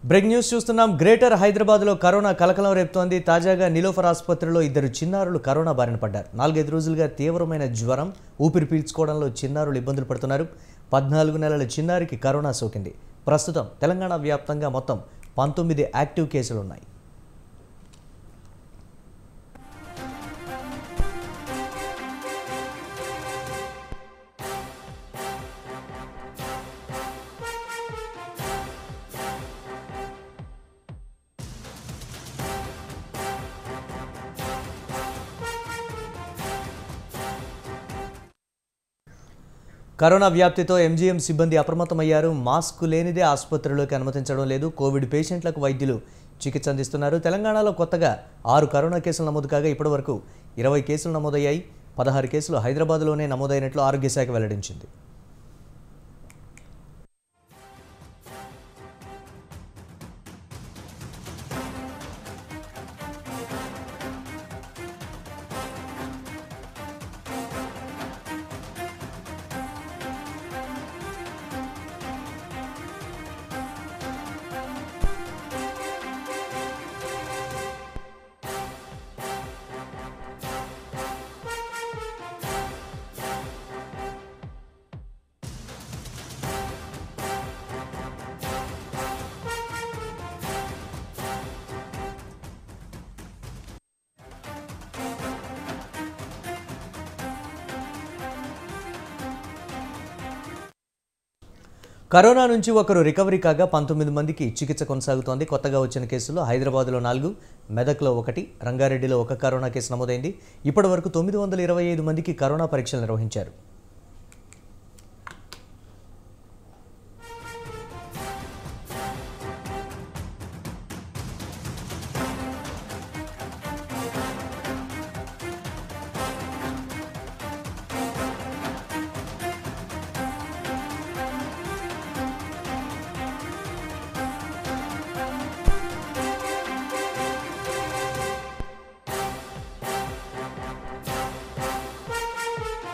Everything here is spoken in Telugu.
బ్రేకింగ్ న్యూస్ చూస్తున్నాం. గ్రేటర్ హైదరాబాద్లో కరోనా కలకలం రేపుతోంది. తాజాగా నిలోఫర్ ఆసుపత్రిలో ఇద్దరు చిన్నారులు కరోనా బారిన పడ్డారు. 4-5 రోజులుగా తీవ్రమైన జ్వరం, ఊపిరి పీల్చుకోవడంలో చిన్నారులు ఇబ్బందులు పడుతున్నారు. 14 నెలల చిన్నారికి కరోనా సోకింది. ప్రస్తుతం తెలంగాణ వ్యాప్తంగా మొత్తం 19 యాక్టివ్ కేసులు ఉన్నాయి. కరోనా వ్యాప్తితో ఎంజీఎం సిబ్బంది అప్రమత్తమయ్యారు. మాస్క్ లేనిదే ఆసుపత్రిలోకి అనుమతించడం లేదు. కోవిడ్ పేషెంట్లకు వైద్యులు చికిత్స అందిస్తున్నారు. తెలంగాణలో కొత్తగా 6 కరోనా కేసులు నమోదు కాగా ఇప్పటివరకు 20 కేసులు నమోదయ్యాయి. 16 కేసులు హైదరాబాద్లోనే నమోదైనట్లు ఆరోగ్య శాఖ వెల్లడించింది. కరోనా నుంచి ఒకరు రికవరీ కాగా 19 మందికి చికిత్స కొనసాగుతోంది. కొత్తగా వచ్చిన కేసుల్లో హైదరాబాద్లో 4, మెదక్లో 1, రంగారెడ్డిలో 1 కరోనా కేసు నమోదైంది. ఇప్పటివరకు 925 మందికి కరోనా పరీక్షలు నిర్వహించారు.